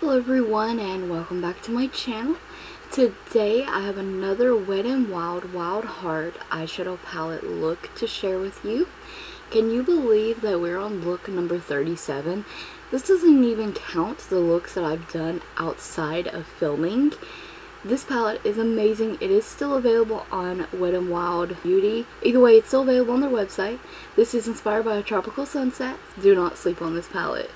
Hello everyone and welcome back to my channel. Today I have another Wet n Wild Wild Heart eyeshadow palette look to share with you. Can you believe that we're on look number 37? This doesn't even count the looks that I've done outside of filming. This palette is amazing. It is still available on Wet n Wild Beauty. Either way, it's still available on their website. This is inspired by a tropical sunset. Do not sleep on this palette.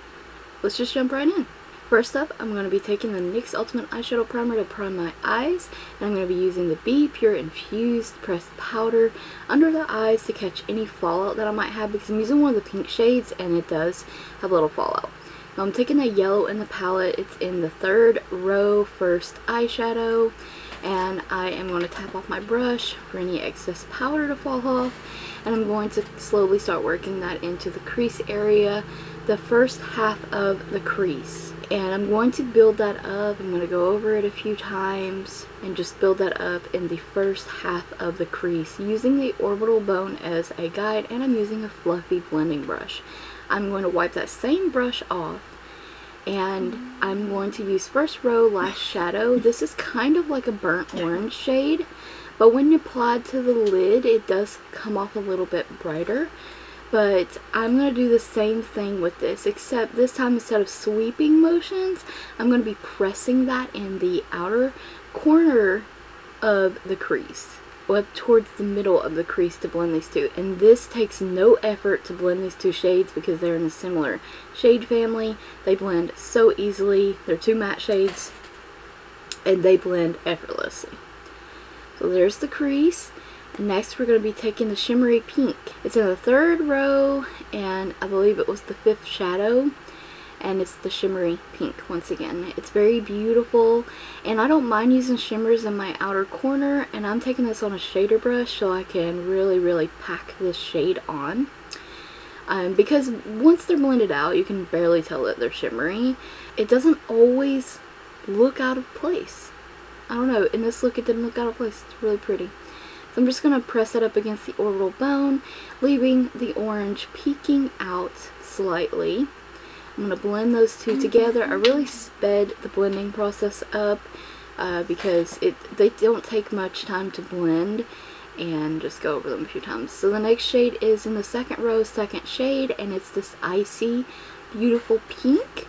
Let's just jump right in. First up, I'm going to be taking the NYX Ultimate Eyeshadow Primer to prime my eyes. And I'm going to be using the Be Pure Infused Pressed Powder under the eyes to catch any fallout that I might have, because I'm using one of the pink shades and it does have a little fallout. Now I'm taking the yellow in the palette. It's in the third row, first eyeshadow. And I am going to tap off my brush for any excess powder to fall off. And I'm going to slowly start working that into the crease area, the first half of the crease. And I'm going to build that up. I'm going to go over it a few times and just build that up in the first half of the crease using the orbital bone as a guide, and I'm using a fluffy blending brush. I'm going to wipe that same brush off and I'm going to use first row Lash Shadow. This is kind of like a burnt orange shade, but when you apply to the lid it does come off a little bit brighter. But I'm going to do the same thing with this, except this time instead of sweeping motions, I'm going to be pressing that in the outer corner of the crease, or towards the middle of the crease, to blend these two. And this takes no effort to blend these two shades because they're in a similar shade family. They blend so easily. They're two matte shades and they blend effortlessly. So there's the crease. Next we're going to be taking the shimmery pink. It's in the third row and I believe it was the fifth shadow, and it's the shimmery pink once again. It's very beautiful and I don't mind using shimmers in my outer corner, and I'm taking this on a shader brush so I can really pack this shade on. Because once they're blended out you can barely tell that they're shimmery. It doesn't always look out of place. I don't know, in this look it didn't look out of place. It's really pretty. I'm just going to press it up against the orbital bone, leaving the orange peeking out slightly. I'm going to blend those two together. I really sped the blending process up because they don't take much time to blend, and just go over them a few times. So the next shade is in the second row, second shade, and it's this icy, beautiful pink.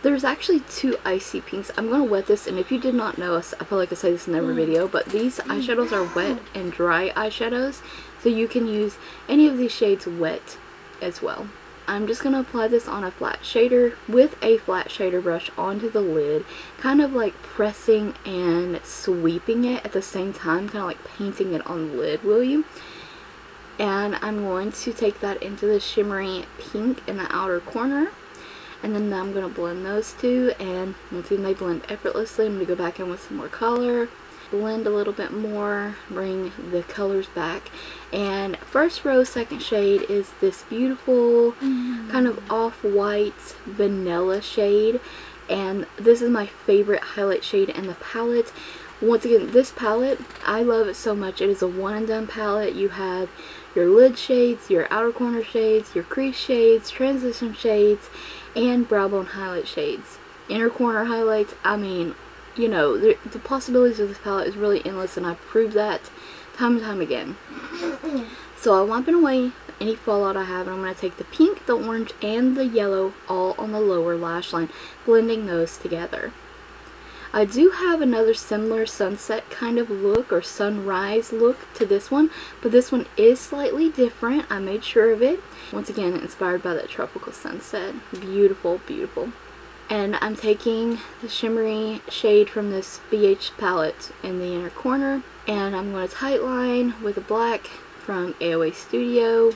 There's actually two icy pinks. I'm going to wet this, and if you did not know, I feel like I say this in every video, but these eyeshadows are wet and dry eyeshadows, so you can use any of these shades wet as well. I'm just going to apply this on a flat shader with a flat shader brush onto the lid, kind of like pressing and sweeping it at the same time, kind of like painting it on the lid, will you? And I'm going to take that into the shimmery pink in the outer corner. And then I'm going to blend those two, and once again they blend effortlessly. I'm going to go back in with some more color, blend a little bit more, bring the colors back. And first row, second shade is this beautiful kind of off-white vanilla shade. And this is my favorite highlight shade in the palette. Once again, this palette, I love it so much. It is a one and done palette. You have your lid shades, your outer corner shades, your crease shades, transition shades, and brow bone highlight shades. Inner corner highlights, I mean, you know, the possibilities of this palette is really endless, and I've proved that time and time again. So I'm wiping away any fallout I have, and I'm going to take the pink, the orange, and the yellow all on the lower lash line, blending those together. I do have another similar sunset kind of look, or sunrise look to this one, but this one is slightly different. I made sure of it. Once again, inspired by that tropical sunset. Beautiful, beautiful. And I'm taking the shimmery shade from this BH palette in the inner corner, and I'm going to tightline with a black from AOA Studio,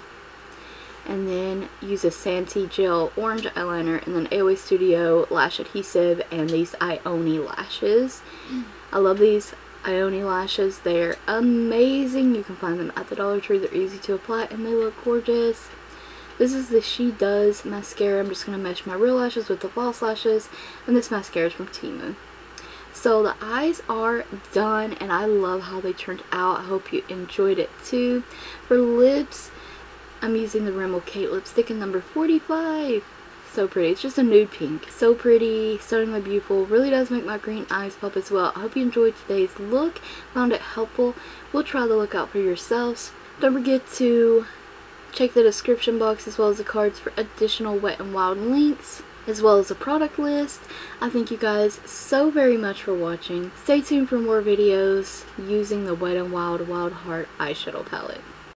and then use a Santee gel orange eyeliner, and then AOA Studio lash adhesive, and these Ioni lashes. I love these Ioni lashes. They're amazing. You can find them at the Dollar Tree. They're easy to apply and they look gorgeous. This is the SheDoes mascara. I'm just going to mesh my real lashes with the false lashes, and this mascara is from Temu. So the eyes are done, and I love how they turned out. I hope you enjoyed it too. For lips, I'm using the Rimmel Kate lipstick in number 45. So pretty. It's just a nude pink. So pretty, stunningly beautiful. Really does make my green eyes pop as well. I hope you enjoyed today's look, found it helpful. We'll try the look out for yourselves. Don't forget to check the description box as well as the cards for additional Wet n Wild links, as well as a product list. I thank you guys so very much for watching. Stay tuned for more videos using the Wet n Wild Wild Heart eyeshadow palette.